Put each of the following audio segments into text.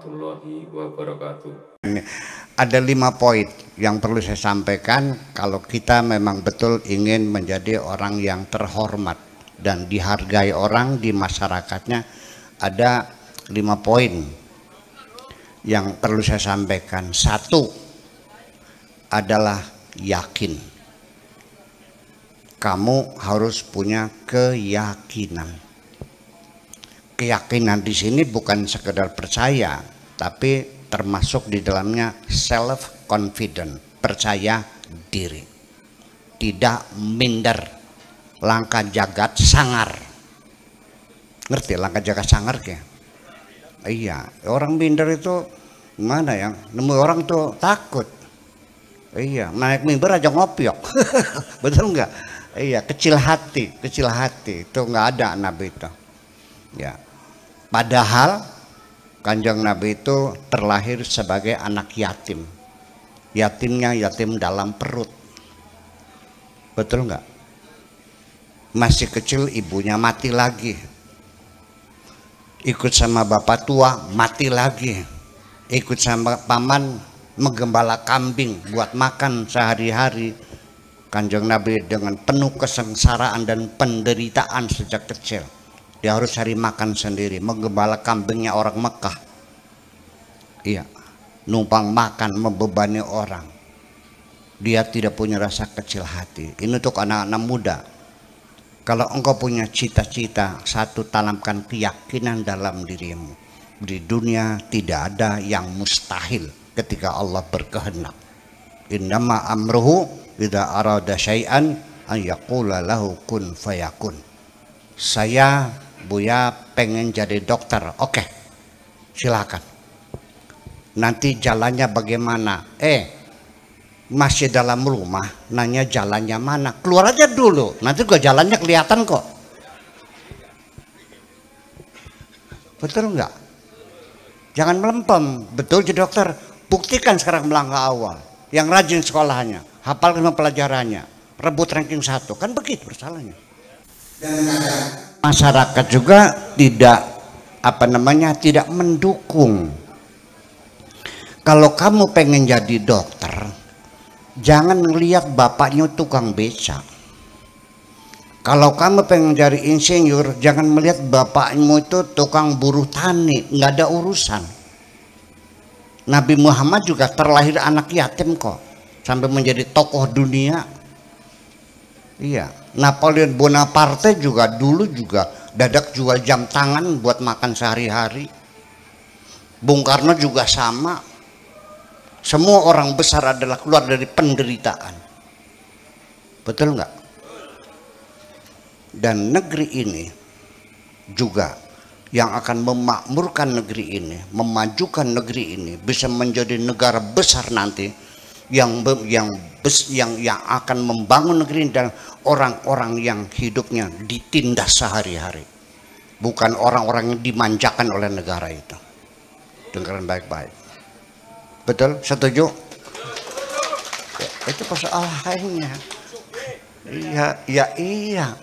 warahmatullahi wabarakatuh. Ada 5 poin yang perlu saya sampaikan kalau kita memang betul ingin menjadi orang yang terhormat dan dihargai orang di masyarakatnya. Ada 5 poin yang perlu saya sampaikan. 1 adalah yakin. Kamu harus punya keyakinan. Keyakinan di sini bukan sekedar percaya, tapi termasuk di dalamnya self confident, percaya diri, tidak minder, langkah jagat sangar. Ngerti langkah jagat sangar ya? Iya, orang minder itu gimana ya? Nemu orang tuh takut. Iya, naik mimbar aja ngopiok. Betul nggak? Iya, kecil hati itu nggak ada Nabi itu. Ya, padahal Kanjeng Nabi itu terlahir sebagai anak yatim. Yatimnya yatim dalam perut. Betul nggak? Masih kecil ibunya mati lagi. Ikut sama bapak tua mati lagi. Ikut sama paman menggembala kambing buat makan sehari-hari. Kanjeng Nabi dengan penuh kesengsaraan dan penderitaan sejak kecil. Dia harus cari makan sendiri, menggembala kambingnya orang Mekah. Iya, numpang makan, membebani orang. Dia tidak punya rasa kecil hati. Ini untuk anak-anak muda. Kalau engkau punya cita-cita, satu, tanamkan keyakinan dalam dirimu. Di dunia tidak ada yang mustahil ketika Allah berkehendak. Innama amruhu idza arada syai'an an yaqula lahu kun fayakun. Saya Buya pengen jadi dokter. Oke, silakan. Nanti jalannya bagaimana? Masih dalam rumah, nanya jalannya mana? Keluar aja dulu, nanti juga jalannya kelihatan kok. Betul nggak? Jangan melempem. Betul jadi dokter, buktikan sekarang melangkah awal. Yang rajin sekolahnya, hafal semua pelajarannya, rebut ranking 1, kan begitu bersalahnya. Dan masyarakat juga tidak tidak mendukung. Kalau kamu pengen jadi dokter, jangan lihat bapaknya tukang beca. Kalau kamu pengen jadi insinyur, jangan melihat bapakmu itu tukang buruh tani, nggak ada urusan. Nabi Muhammad juga terlahir anak yatim kok, sampai menjadi tokoh dunia. Iya, Napoleon Bonaparte juga dulu juga dadak jual jam tangan buat makan sehari-hari. Bung Karno juga sama. Semua orang besar adalah keluar dari penderitaan. Betul nggak? Dan negeri ini juga yang akan memakmurkan negeri ini, memajukan negeri ini, bisa menjadi negara besar nanti yang akan membangun negeri ini dan orang-orang yang hidupnya ditindas sehari-hari, bukan orang-orang yang dimanjakan oleh negara itu. Dengarkan baik-baik. Betul? Setuju? Itu persoalannya. Iya.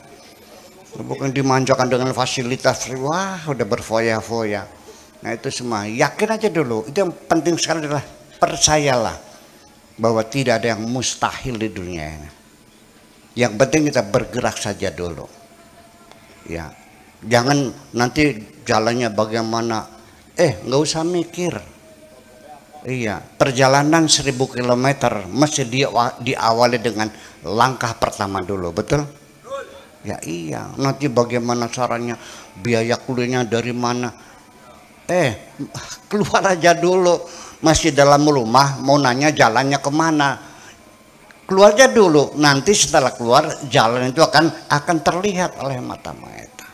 Bukan dimanjakan dengan fasilitas, wah udah berfoya-foya. Nah itu semua, yakin aja dulu. Itu yang penting sekali adalah percayalah bahwa tidak ada yang mustahil di dunia ini. Yang penting kita bergerak saja dulu. Ya, jangan nanti jalannya bagaimana. Nggak usah mikir. Iya, perjalanan 1000 km mesti diawali dengan langkah pertama dulu, betul? Ya iya, nanti bagaimana caranya, biaya kuliahnya dari mana? Keluar aja dulu. Masih dalam rumah mau nanya jalannya kemana? Keluar aja dulu, nanti setelah keluar jalan itu akan terlihat oleh mata kita.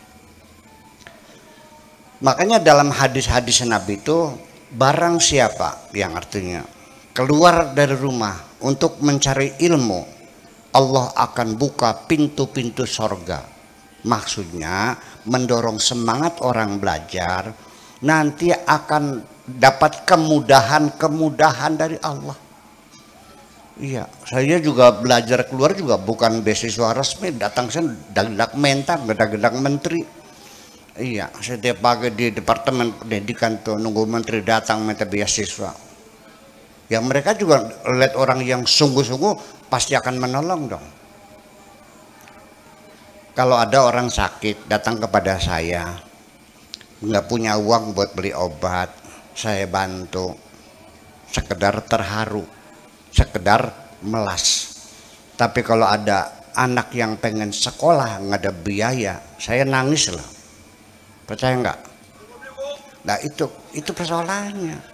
Makanya dalam hadis-hadis Nabi itu, barang siapa yang artinya keluar dari rumah untuk mencari ilmu, Allah akan buka pintu-pintu sorga. Maksudnya mendorong semangat orang belajar, nanti akan dapat kemudahan dari Allah. Iya, saya juga belajar keluar juga bukan beasiswa resmi, datang saya dadak mentak, dadak menteri. Iya, setiap pagi di Departemen Pendidikan tuh nunggu menteri datang minta beasiswa. Ya mereka juga lihat orang yang sungguh-sungguh pasti akan menolong dong. Kalau ada orang sakit datang kepada saya, nggak punya uang buat beli obat, saya bantu. Sekedar terharu, sekedar melas. Tapi kalau ada anak yang pengen sekolah nggak ada biaya, saya nangis loh. Percaya nggak? Nah itu persoalannya.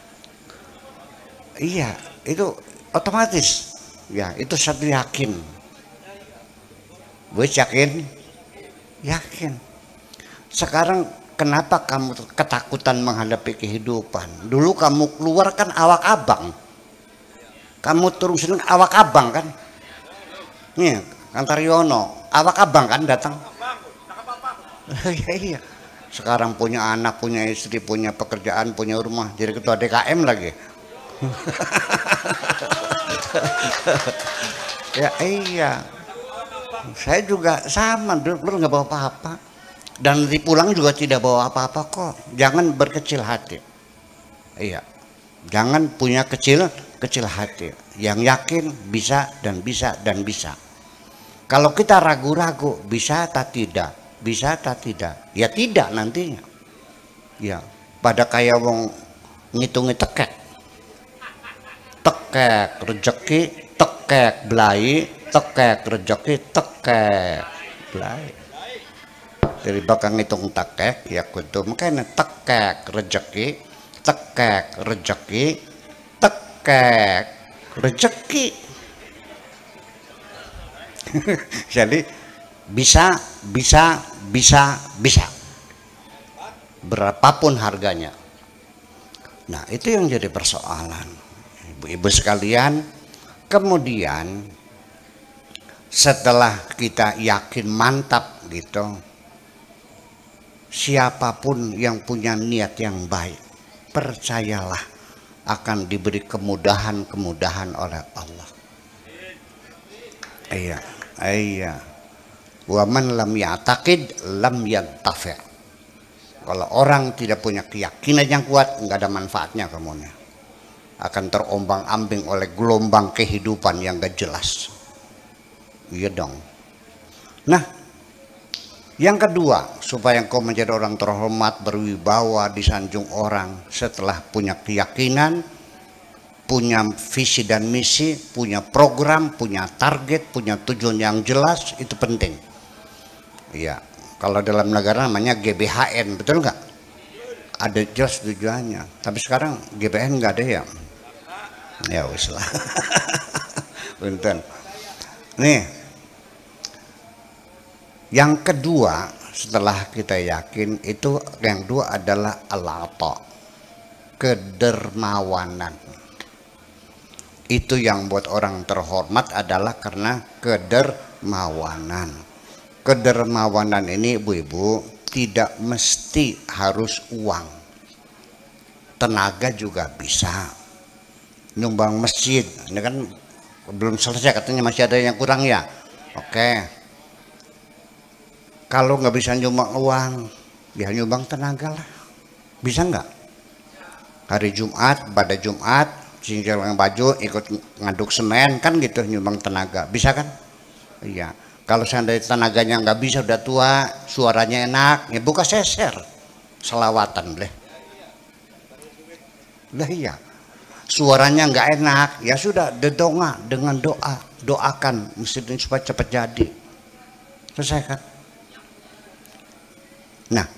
Iya, itu otomatis. Ya, itu satu yakin. Gue yakin, yakin. Sekarang kenapa kamu ketakutan menghadapi kehidupan? Dulu kamu keluar kan awak abang. Kamu terusin awak abang kan? Nih, Kantaryono, awak abang kan datang. Iya, iya. Sekarang punya anak, punya istri, punya pekerjaan, punya rumah, jadi ketua DKM lagi. Ya iya, saya juga sama dulu nggak bawa apa-apa dan nanti pulang juga tidak bawa apa-apa kok. Jangan berkecil hati. Iya, jangan punya kecil hati. Yang yakin bisa dan bisa dan bisa. Kalau kita ragu-ragu bisa atau tidak, bisa atau tidak, ya tidak nantinya. Ya, pada kayak wong ngitungi tekek rejeki, tekek belai, tekek rejeki, tekek belai. Dari bakal ngitung tekek ya kudu makanya tekek rejeki, tekek rejeki, tekek rejeki. Jadi bisa. Berapapun harganya. Nah, itu yang jadi persoalan. Ibu-ibu sekalian, kemudian setelah kita yakin mantap gitu, siapapun yang punya niat yang baik, percayalah akan diberi kemudahan oleh Allah. Iya. Wa man lam ya'taqid lam yantafi'. Kalau orang tidak punya keyakinan yang kuat, nggak ada manfaatnya kamunya. Akan terombang-ambing oleh gelombang kehidupan yang gak jelas. Iya dong. Nah, yang kedua, supaya engkau menjadi orang terhormat, berwibawa, disanjung orang, setelah punya keyakinan, punya visi dan misi, punya program, punya target, punya tujuan yang jelas, itu penting. Iya, kalau dalam negara namanya GBHN, betul nggak? Ada jelas tujuannya. Tapi sekarang GBHN nggak ada ya. Ya wis lah. Punten. Nih. Yang kedua, setelah kita yakin itu yang kedua adalah al-ata. Kedermawanan. Itu yang buat orang terhormat adalah karena kedermawanan. Kedermawanan ini ibu-ibu tidak mesti harus uang. Tenaga juga bisa. Nyumbang masjid, ini kan belum selesai katanya masih ada yang kurang ya. Oke, kalau nggak bisa nyumbang uang, ya nyumbang tenaga lah. Bisa nggak? Hari Jumat, pada Jumat, cincin yang baju, ikut ngaduk semen kan gitu, nyumbang tenaga, bisa kan? Iya. Kalau seandainya tenaganya nggak bisa, udah tua, suaranya enak, ya buka seser, selawatan boleh. Lah iya. Suaranya nggak enak, ya sudah dedonga dengan doakan masjid ini supaya cepat jadi. Selesai kan? Nah,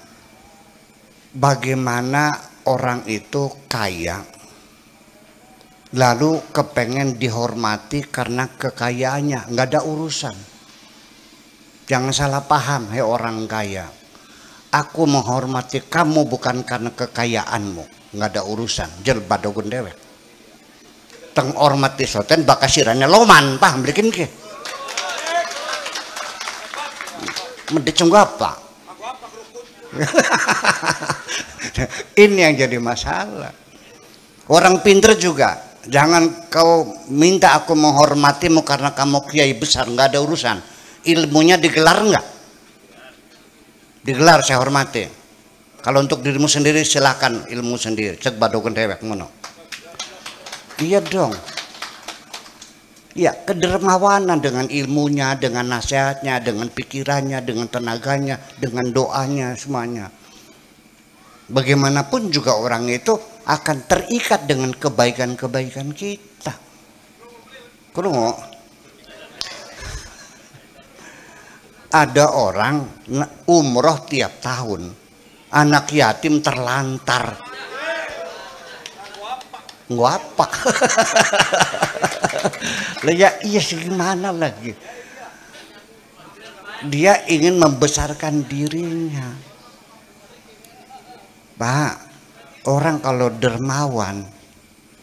bagaimana orang itu kaya lalu kepengen dihormati karena kekayaannya, nggak ada urusan. Jangan salah paham, hei orang kaya. Aku menghormati kamu bukan karena kekayaanmu, nggak ada urusan. Jel badogun dewek. Teng hormati soten bakasirannya loman, paham bikin ke? Mendecung apa? Ini yang jadi masalah. Orang pinter juga, jangan kau minta aku menghormatimu karena kamu kiai besar, nggak ada urusan. Ilmunya digelar nggak? Digelar saya hormati. Kalau untuk dirimu sendiri silakan ilmu sendiri. Cek badokan dewek ngono. Iya dong. Ya, kedermawanan dengan ilmunya, dengan nasihatnya, dengan pikirannya, dengan tenaganya, dengan doanya, semuanya. Bagaimanapun juga orang itu akan terikat dengan kebaikan-kebaikan kita. Kurang. Ada orang umroh tiap tahun, anak yatim terlantar. Ngapa? Lah ya iya sih, gimana lagi? Dia ingin membesarkan dirinya. Pak, orang kalau dermawan,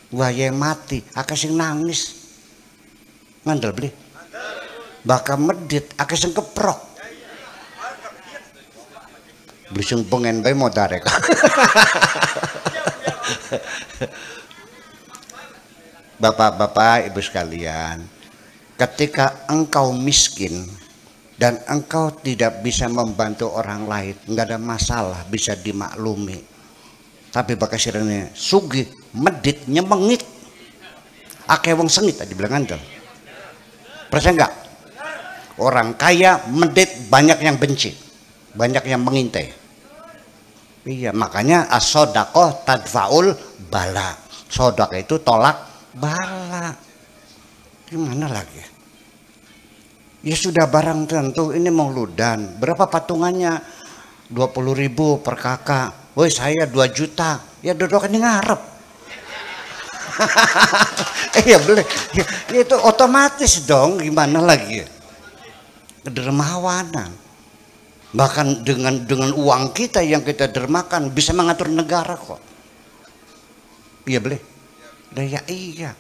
waya mati, akasing nangis. Ngandel beli. Bakal medit, akasing keprok. Blisung pengen bae modarek. Bapak-bapak, ibu sekalian, ketika engkau miskin dan engkau tidak bisa membantu orang lain, nggak ada masalah, bisa dimaklumi. Tapi bakal sirene sugih, medit, nyemengit, akeh wong sengit tadi bilang antel. Percaya enggak? Orang kaya medit, banyak yang benci, banyak yang mengintai. Iya, makanya as-sodaqah tadfaul bala. Sodaqah itu tolak bala. Gimana lagi? Ya sudah barang tentu, ini mauludan. Berapa patungannya? 20.000 per kakak. Woi saya 2 juta. Ya dodok ini ngarep. Iya boleh. Ya, itu otomatis dong. Gimana lagi? Kedermawanan. Bahkan dengan uang kita yang kita dermakan bisa mengatur negara kok. Iya boleh. Ya iya.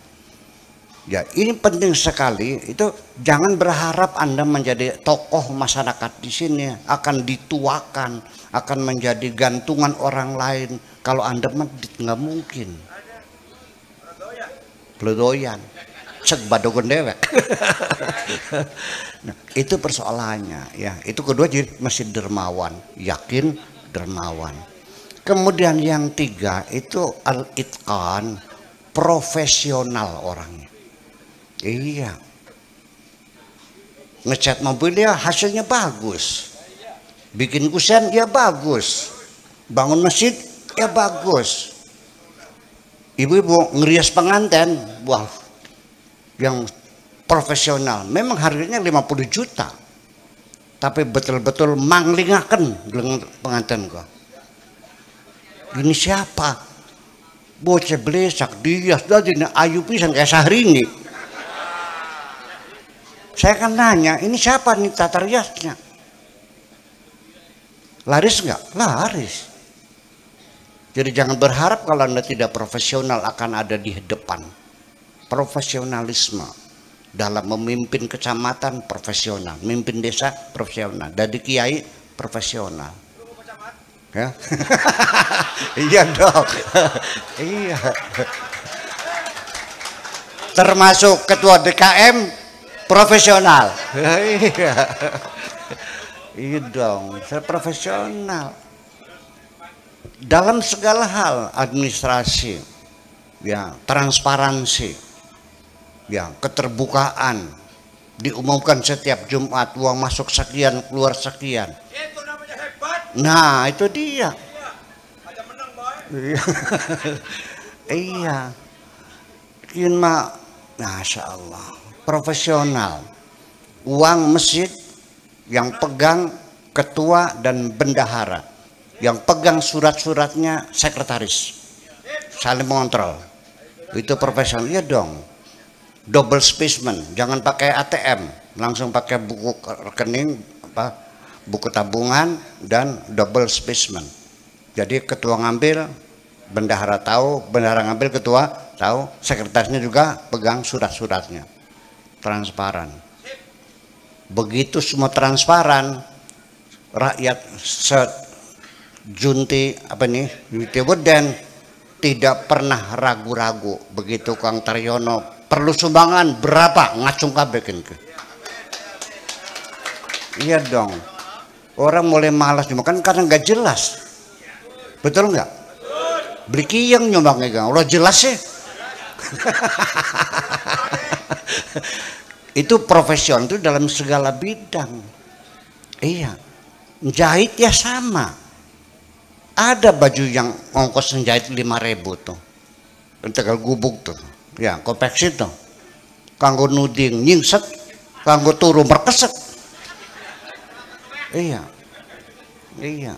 Ya ini penting sekali. Itu jangan berharap Anda menjadi tokoh masyarakat di sini akan dituakan, akan menjadi gantungan orang lain. Kalau Anda medit nggak mungkin. Bledoyan. Cek badogon dewek. Nah, itu persoalannya ya. Itu kedua jadi masih dermawan, yakin dermawan. Kemudian yang 3 itu al-itqan, profesional orangnya. Iya. Ngecat mobil ya hasilnya bagus. Bikin kusen ya bagus. Bangun masjid ya bagus. Ibu-ibu ngerias pengantin, wah, yang profesional. Memang harganya 50 juta. Tapi betul-betul manglingaken dengan pengantin kok. Ini siapa? Bocah blesak dia sudah jadi ayu pisan kayak Syahrini. Saya kan nanya, ini siapa nih tata riasnya? Laris nggak? Laris. Jadi jangan berharap kalau Anda tidak profesional akan ada di depan. Profesionalisme dalam memimpin kecamatan profesional, memimpin desa profesional, dari kiai profesional. Ya. Iya dong. Iya. Termasuk ketua DKM profesional. Iya. Iya dong, saya profesional. Dalam segala hal, administrasi, ya, transparansi, ya, keterbukaan, diumumkan setiap Jumat uang masuk sekian, keluar sekian. Itu namanya hebat. Nah, itu dia. Iya. Ada menang, Boy. Iya. Kian mah, masya Allah, profesional. Uang masjid yang pegang ketua dan bendahara. Yang pegang surat-suratnya sekretaris. Saling mengontrol. Itu profesional. Iya dong. Double specimen, jangan pakai ATM, langsung pakai buku rekening, buku tabungan dan double specimen. Jadi ketua ngambil, bendahara tahu, bendahara ngambil, ketua tahu, sekretarisnya juga pegang surat-suratnya. Transparan. Begitu semua transparan, rakyat junti apa nih, dan tidak pernah ragu-ragu. Begitu Kang Taryono perlu sumbangan berapa, ngacung kabekin ke. Iya dong. Orang mulai malas dimakan karena nggak jelas. Betul nggak? Beli kiyang nyumbangnya gang, udah jelas sih. Itu profesion itu dalam segala bidang. Iya, jahit ya sama. Ada baju yang ongkos menjahit 5.000 tuh, Tegal Gubuk tuh, ya konveksi tuh, kanggo nuding nyingset, kanggo turu merkeset. Iya, iya.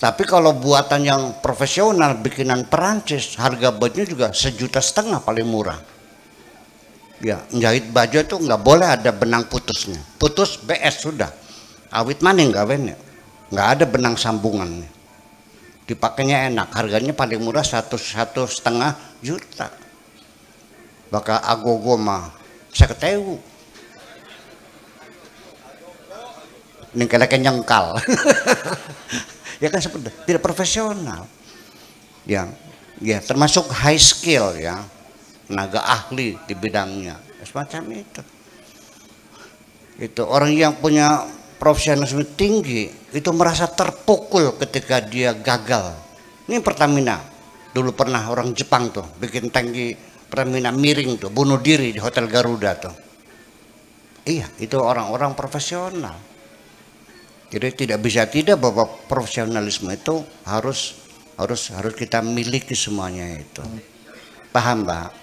Tapi kalau buatan yang profesional, bikinan Perancis, harga bajunya juga 1,5 juta paling murah. Ya, jahit baju itu nggak boleh ada benang putusnya. Putus BS sudah. Awit maning gawennya. Nggak ada benang sambungannya. Dipakainya enak. Harganya paling murah 1,5 juta. Bakal agogo mah 50.000. Ini kayak nyengkal. Ya kan seperti tidak profesional. Ya, ya termasuk high skill ya. Tenaga ahli di bidangnya, semacam itu. Itu orang yang punya profesionalisme tinggi itu merasa terpukul ketika dia gagal. Ini Pertamina dulu pernah orang Jepang tuh bikin tangki Pertamina miring tuh, bunuh diri di Hotel Garuda tuh. Iya, itu orang-orang profesional. Jadi tidak bisa tidak bahwa profesionalisme itu harus kita miliki semuanya itu. Paham, Pak?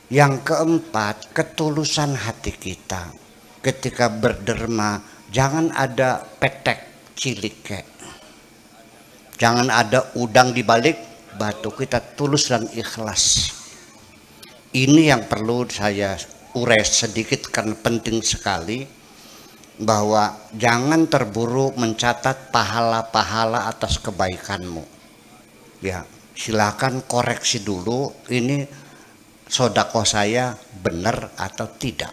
Yang keempat, ketulusan hati kita ketika berderma. Jangan ada petek cilik, jangan ada udang di balik batu. Kita tulus dan ikhlas. Ini yang perlu saya urai sedikit karena penting sekali, bahwa jangan terburu mencatat pahala-pahala atas kebaikanmu. Ya, silakan koreksi dulu ini sodako saya benar atau tidak.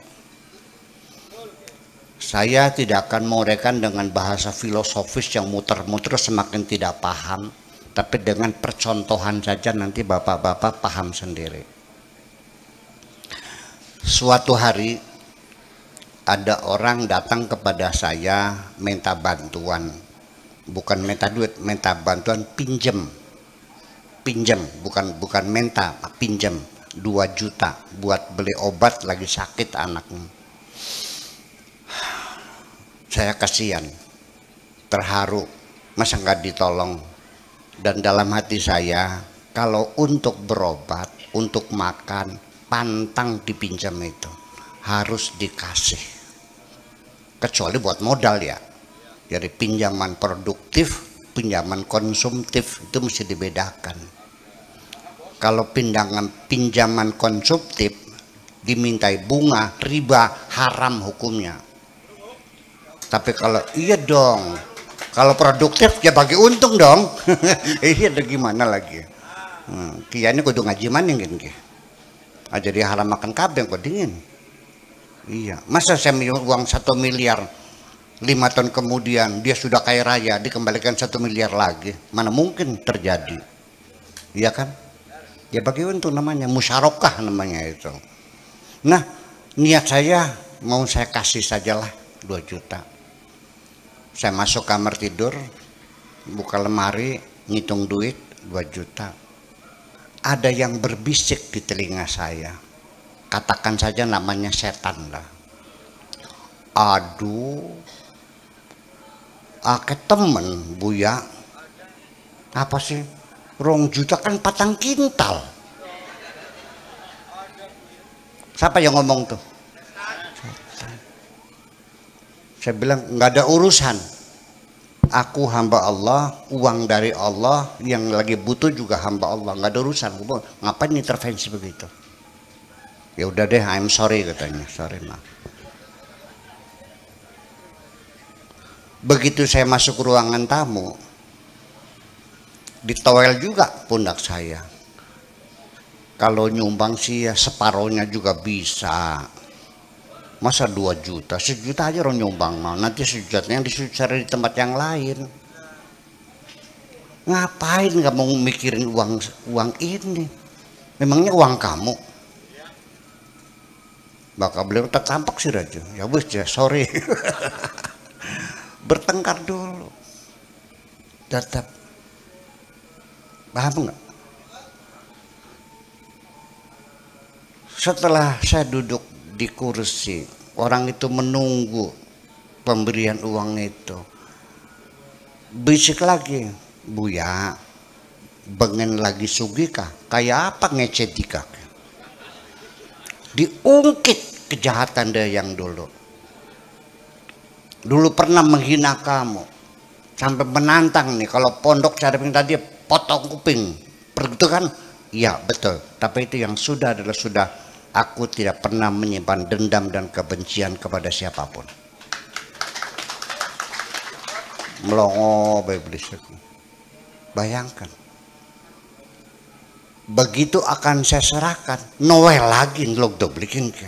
Saya tidak akan menguraikan dengan bahasa filosofis yang muter-muter semakin tidak paham, tapi dengan percontohan saja nanti bapak-bapak paham sendiri. Suatu hari ada orang datang kepada saya minta bantuan, bukan minta duit, minta bantuan pinjem, bukan minta, pinjem. 2 juta buat beli obat, lagi sakit anaknya. Saya kasihan, terharu, masa nggak ditolong. Dan dalam hati saya, kalau untuk berobat, untuk makan, pantang dipinjam itu, harus dikasih. Kecuali buat modal ya. Jadi pinjaman produktif, pinjaman konsumtif itu mesti dibedakan. Kalau pinjaman konsumtif dimintai bunga, riba, haram hukumnya. Tapi kalau iya dong, kalau produktif ya bagi untung dong. Iya, ada gimana lagi? Kianya kudu ngaji maning kan? Jadi haram makan kabeh kok dingin. Iya, masa saya minjem uang 1 miliar, 5 tahun kemudian dia sudah kaya raya, dikembalikan 1 miliar lagi? Mana mungkin terjadi? Iya kan? Ya bagi untung namanya, musyarakah namanya itu. Nah, niat saya mau saya kasih sajalah 2 juta. Saya masuk kamar tidur, buka lemari, ngitung duit 2 juta. Ada yang berbisik di telinga saya. Katakan saja namanya setan lah. Aduh, akeh temen Buya. Apa sih? 2 juta kan 4 kintal. Siapa yang ngomong tuh? Saya bilang nggak ada urusan. Aku hamba Allah, uang dari Allah, yang lagi butuh juga hamba Allah, nggak ada urusan. Ngapain intervensi begitu? Ya udah deh, I'm sorry katanya, sorry mah. Begitu saya masuk ruangan tamu, ditowel juga pundak saya. Kalau nyumbang sih ya separohnya juga bisa. Masa 2 juta, 1 juta aja orang nyumbang mau. Nanti 1 jutanya dicari di tempat yang lain. Ngapain nggak mau mikirin uang ini? Memangnya uang kamu? Bakal beliau tertampak sih Raja. Ya wes ya, sorry. Bertengkar dulu. Tetap Paham nggak? Setelah saya duduk di kursi, orang itu menunggu pemberian uang itu. Bisik lagi, Buya, bengen lagi sugika, kayak apa ngecetika? Diungkit kejahatan dia yang dulu. Dulu pernah menghina kamu, sampai menantang nih kalau pondok cara tadi potong kuping, begitu kan? Iya betul. Tapi itu yang sudah adalah sudah. Aku tidak pernah menyimpan dendam dan kebencian kepada siapapun. Melongo iblis. Bayangkan. Begitu akan saya serahkan, Noel lagi ngelok doblikin ke.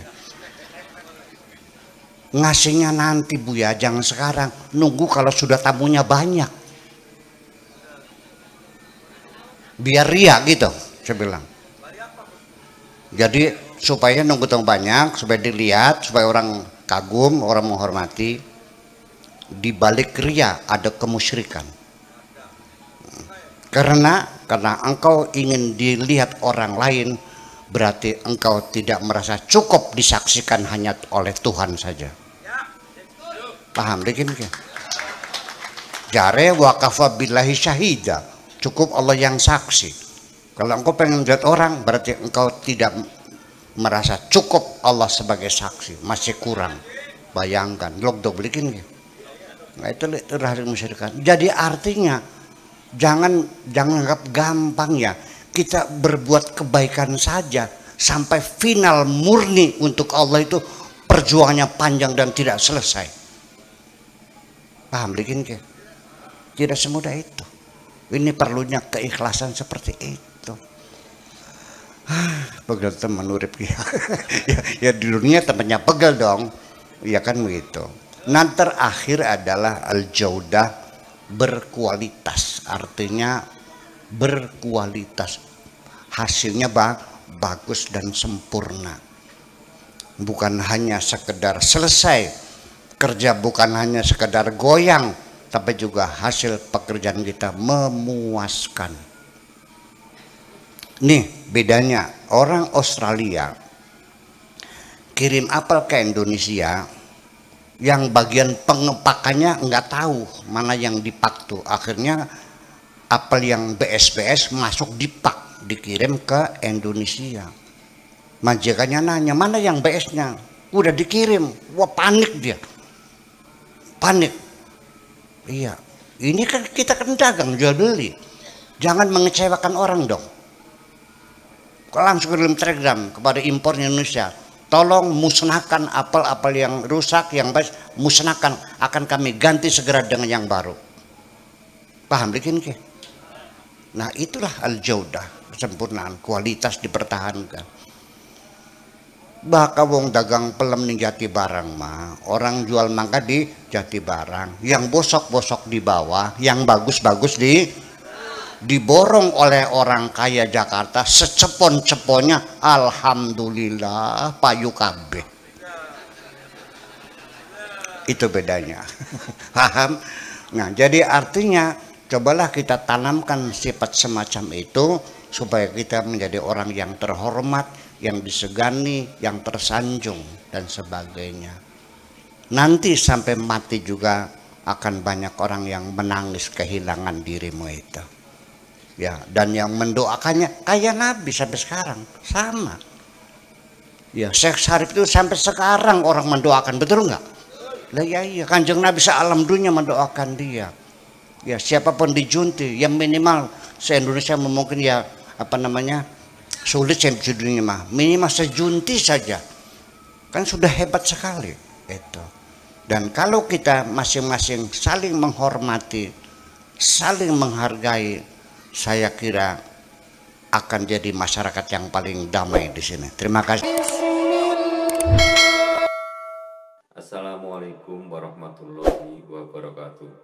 Ngasihnya nanti Buya, jangan sekarang. Nunggu kalau sudah tamunya banyak. Biar ria gitu, saya bilang. Jadi supaya nunggu tong banyak, supaya dilihat, supaya orang kagum, orang menghormati. Di balik ria ada kemusyrikan. Karena engkau ingin dilihat orang lain, berarti engkau tidak merasa cukup disaksikan hanya oleh Tuhan saja. Paham dikit ya? Jare wa kafa billahi syahida, cukup Allah yang saksi. Kalau engkau pengen lihat orang, berarti engkau tidak merasa cukup Allah sebagai saksi, masih kurang. Bayangkan, log doblikin ya. Nah, itu terakhir musyrikan. Jadi artinya jangan anggap gampang ya. Kita berbuat kebaikan saja sampai final murni untuk Allah itu perjuangannya panjang dan tidak selesai. Paham bikin ke? Tidak semudah itu. Ini perlunya keikhlasan seperti itu. Pegel teman urip ya di dunia temannya pegel dong, ya kan begitu. Nah terakhir adalah al-jaudah, berkualitas, artinya berkualitas, hasilnya bagus dan sempurna, bukan hanya sekedar selesai kerja, bukan hanya sekedar goyang, tapi juga hasil pekerjaan kita memuaskan. Nih bedanya, orang Australia kirim apel ke Indonesia, yang bagian pengepakannya nggak tahu mana yang dipak tuh. Akhirnya apel yang BS masuk dipak, dikirim ke Indonesia. Majikannya nanya, mana yang BS-nya? Udah dikirim. Wah panik dia. Panik. Iya, ini kan kita kan dagang jual beli. Jangan mengecewakan orang dong. Langsung kirim telegram kepada impor Indonesia, tolong musnahkan apel-apel yang rusak, yang baik, musnahkan, akan kami ganti segera dengan yang baru. Paham bikin ke? Nah itulah al-jaudah, kesempurnaan, kualitas dipertahankan. Bahkan wong dagang pelem ning Jati Barang mah, orang jual mangga di Jati Barang, yang bosok-bosok di bawah, yang bagus-bagus diborong oleh orang kaya Jakarta secepon-ceponnya. Alhamdulillah payu kabeh. Itu bedanya. Paham? Nah jadi artinya cobalah kita tanamkan sifat semacam itu supaya kita menjadi orang yang terhormat, yang disegani, yang tersanjung dan sebagainya. Nanti sampai mati juga akan banyak orang yang menangis kehilangan dirimu itu. Ya, dan yang mendoakannya kayak Nabi sampai sekarang sama. Ya, Syekh Syarif itu sampai sekarang orang mendoakan, betul nggak? Lah ya iya, Kanjeng Nabi sealam dunia mendoakan dia. Ya, siapapun dijunti, yang minimal se-Indonesia mungkin ya apa namanya? Sulit dunia mah, minimal sejunti saja. Kan sudah hebat sekali itu. Dan kalau kita masing-masing saling menghormati, saling menghargai, saya kira akan jadi masyarakat yang paling damai di sini. Terima kasih. Assalamualaikum warahmatullahi wabarakatuh.